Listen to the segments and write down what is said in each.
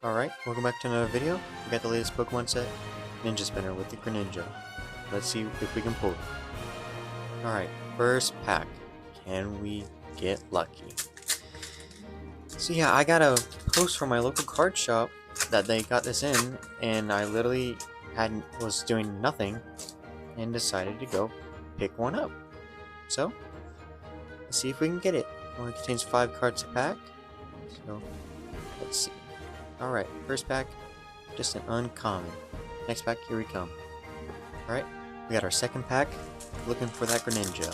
Alright, welcome back to another video. We got the latest Pokemon set, Ninja Spinner with the Greninja. Let's see if we can pull it. Alright, first pack. Can we get lucky? So yeah, I got a post from my local card shop that they got this in, and I literally was doing nothing and decided to go pick one up. So, let's see if we can get it. Only contains 5 cards a pack. So, let's see. Alright, first pack, just an uncommon. Next pack, here we come. Alright, we got our second pack, looking for that Greninja.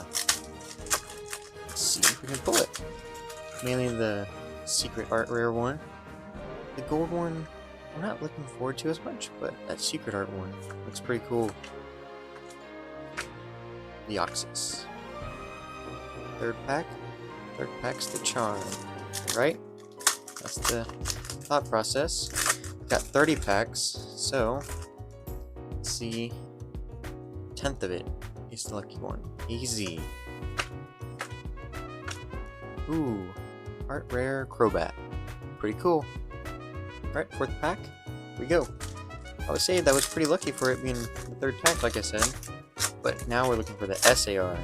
Let's see if we can pull it. Mainly the secret art rare one. The gold one, I'm not looking forward to as much, but that secret art one looks pretty cool. The Oxus. Third pack's the charm, right? That's the thought process. Got 30 packs, so let's see. 10th of it is the lucky one. Easy. Ooh, art rare Crobat. Pretty cool. Alright, 4th pack. Here we go. I would say that was pretty lucky for it being the 3rd pack, like I said. But now we're looking for the SAR.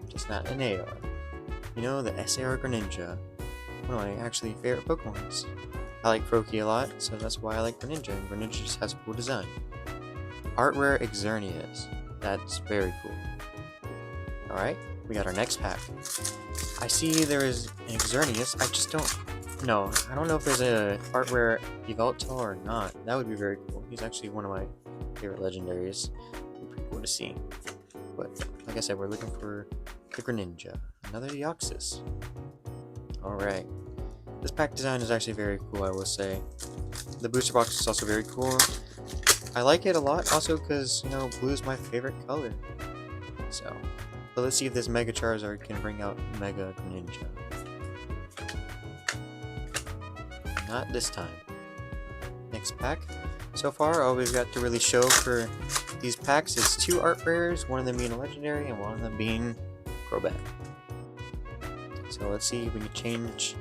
Just not an AR. You know, the SAR Greninja. One of my actually favorite Pokemons. I like Froakie a lot, so that's why I like Greninja, and Greninja just has a cool design. Art rare Xerneas. That's very cool. Alright, we got our next pack. I see there is an Xerneas, I just don't know. I don't know if there's a art rare Yveltal or not. That would be very cool. He's actually one of my favorite legendaries. It'd be pretty cool to see. But, like I said, we're looking for the Greninja. Another Deoxys. Alright. This pack design is actually very cool, I will say. The booster box is also very cool. I like it a lot also because, you know, blue is my favorite color. So let's see if this Mega Charizard can bring out Mega Greninja. Not this time. Next pack. So far, all we've got to really show for these packs is 2 art rares, one of them being a legendary and one of them being Crobat. So let's see if we can change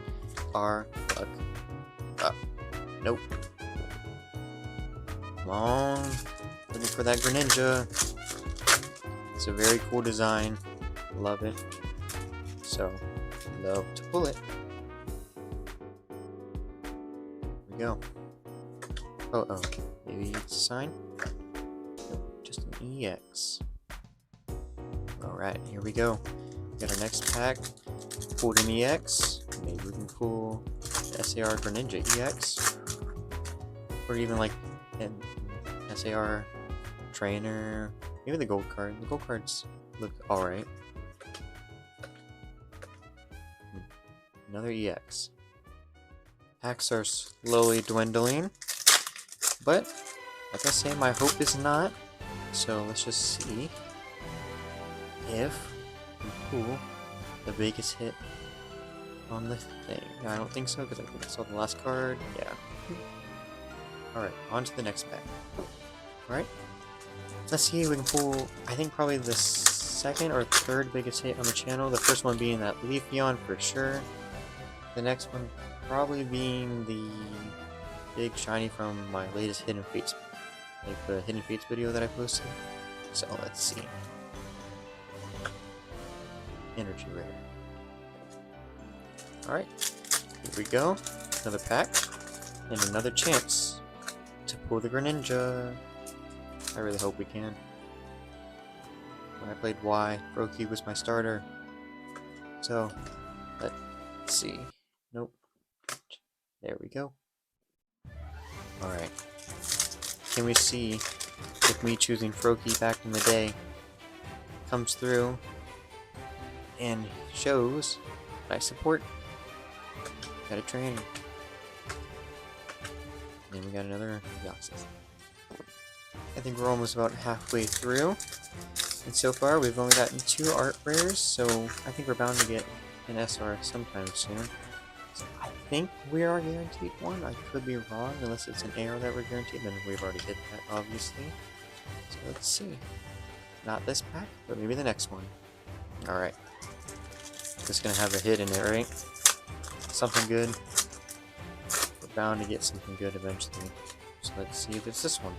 our luck up. Nope. Come on. Looking for that Greninja. It's a very cool design. Love it. So, love to pull it. Here we go. Oh. Maybe it's a sign? Nope, just an EX. Alright, here we go. We got our next pack. Pulled an EX. Maybe we can pull the SAR Greninja EX. Or even like an SAR Trainer. Maybe the gold card. The gold cards look alright. Another EX. Packs are slowly dwindling. But, like I say, my hope is not. So let's just see if we pull the biggest hit on the thing. No, I don't think so, because I think I saw the last card. Yeah. Alright, on to the next pack. Alright. Let's see if we can pull, I think probably the 2nd or 3rd biggest hit on the channel. The first one being that Leafeon for sure. The next one probably being the big shiny from my latest Hidden Fates. Like the Hidden Fates video that I posted. So let's see. Energy rare. Alright, here we go. Another pack. And another chance to pull the Greninja. I really hope we can. When I played Y, Froakie was my starter. So, let's see. Nope. There we go. Alright. Can we see if me choosing Froakie back in the day comes through and shows that I support got a training. Then we got another Deoxys. I think we're almost about halfway through. And so far we've only gotten 2 art rares, so I think we're bound to get an SR sometime soon. So I think we are guaranteed one. I could be wrong, unless it's an AR that we're guaranteed, then we've already hit that, obviously. So let's see. Not this pack, but maybe the next one. Alright. Just gonna have a hit in it, right? Something good. bound to get something good eventually. So let's see if it's this one.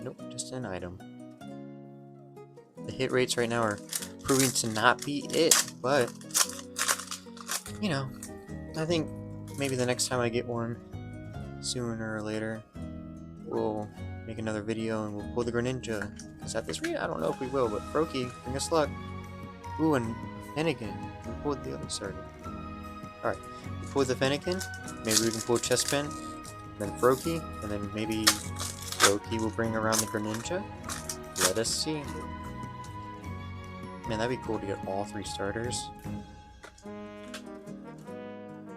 Nope, just an item. The hit rates right now are proving to not be it, but you know, I think maybe the next time I get one, sooner or later, we'll make another video and we'll pull the Greninja. Because at this rate, I don't know if we will, but Froakie, bring us luck. Ooh, and Fennekin. We pulled the other starter. Alright, we pulled the Fennekin. Maybe we can pull Chespin, then Froakie, and then maybe Froakie will bring around the Greninja. Let us see. Man, that'd be cool to get all 3 starters.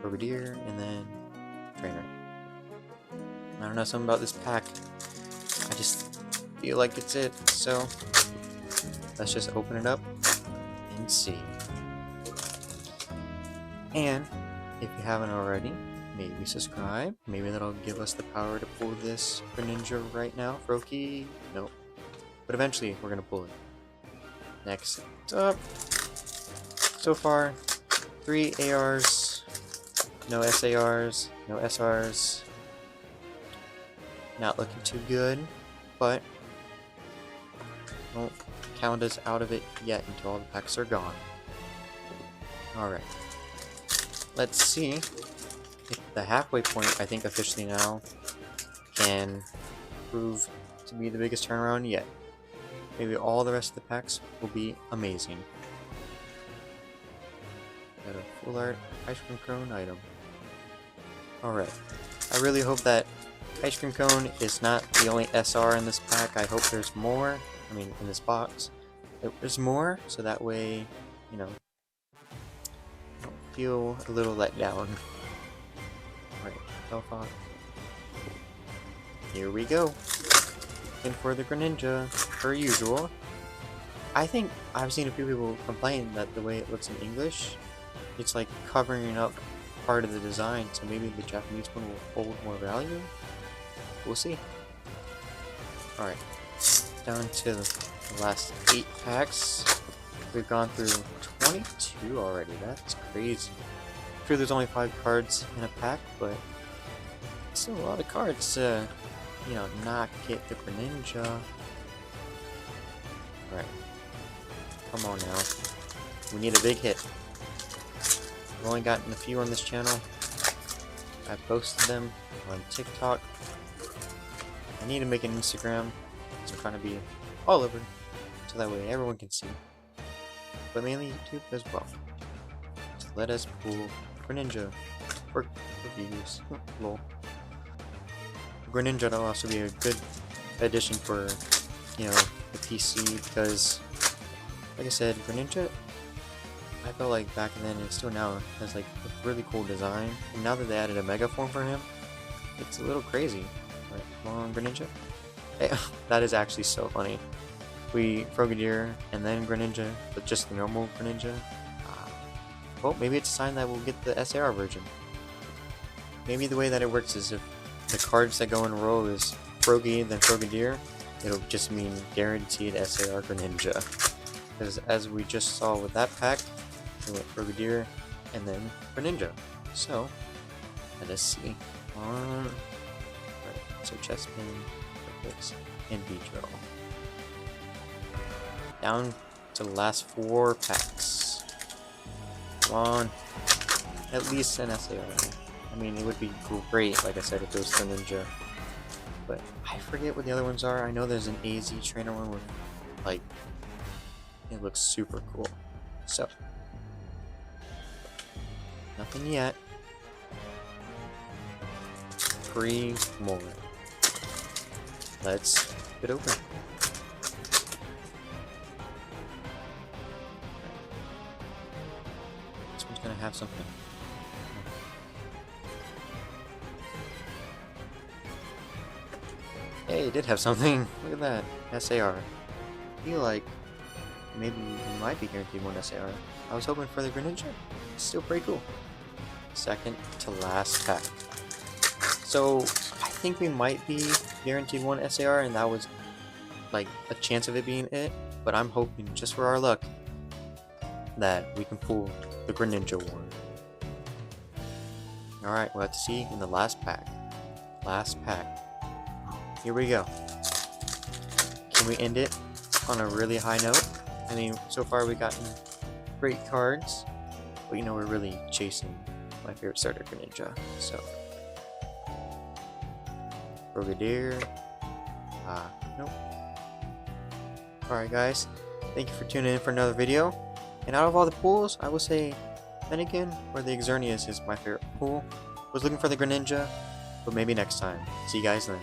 Brigadier, and then Trainer. I don't know, something about this pack. I just feel like it's it, so let's just open it up and see. And if you haven't already, maybe subscribe. Maybe that'll give us the power to pull this Greninja right now. Froakie, nope. But eventually, we're gonna pull it. Next up, so far, 3 ARs, no SARs, no SRs. Not looking too good, but won't count us out of it yet until all the packs are gone. Alright. Let's see if the halfway point, I think officially now, can prove to be the biggest turnaround yet. Maybe all the rest of the packs will be amazing. Got a full art ice cream cone item. Alright. I really hope that ice cream cone is not the only SR in this pack. I hope there's more. I mean, in this box. There's more, so that way, you know, I don't feel a little let down. Alright, Delphox. Here we go. And for the Greninja, per usual. I think I've seen a few people complain that the way it looks in English, it's like covering up part of the design, so maybe the Japanese one will hold more value. We'll see. Alright, down to the last 8 packs. We've gone through 22 already, that's crazy. I'm sure there's only 5 cards in a pack, but it's still a lot of cards to, you know, not get the Greninja. Alright, come on now. We need a big hit. I've only gotten a few on this channel. I've posted them on TikTok. I need to make an Instagram, so I'm trying to be all over, so that way everyone can see. But mainly YouTube as well. So let us pull Greninja for views. Lol. Greninja will also be a good addition for, you know, the PC, because, like I said, Greninja, I felt like back then and still now has like a really cool design. And now that they added a Mega form for him, it's a little crazy. Right, come on, Greninja. Hey, that is actually so funny. We Frogadier and then Greninja, but just the normal Greninja. Well, maybe it's a sign that we'll get the SAR version. Maybe the way that it works is if the cards that go in a row is Froakie, then Frogadier, it'll just mean guaranteed SAR Greninja. Because as we just saw with that pack, we went Frogadier and then Greninja. So, let us see. Right, so Chespin, Perfect, and Beedrill. Down to the last 4 packs. Come on. At least an SAR. I mean, it would be great, like I said, if it was Greninja. But I forget what the other ones are. I know there's an AZ trainer one with, like, it looks super cool. So, nothing yet. 3 more. Let's get open. This one's gonna have something. Hey, it did have something. Look at that. SAR. I feel like maybe we might be guaranteed 1 SAR. I was hoping for the Greninja. It's still pretty cool. Second to last pack. So, I think we might be guaranteed 1 SAR, and that was like a chance of it being it. But I'm hoping, just for our luck, that we can pull the Greninja one. Alright, we'll have to see in the last pack. Last pack. Here we go. Can we end it on a really high note? I mean, so far we've gotten great cards, but you know, we're really chasing my favorite starter Greninja, so. Brigadier. Nope. Alright guys, thank you for tuning in for another video. And out of all the pools, I will say, then again, or the Xerneas is my favorite pool. Was looking for the Greninja, but maybe next time. See you guys then.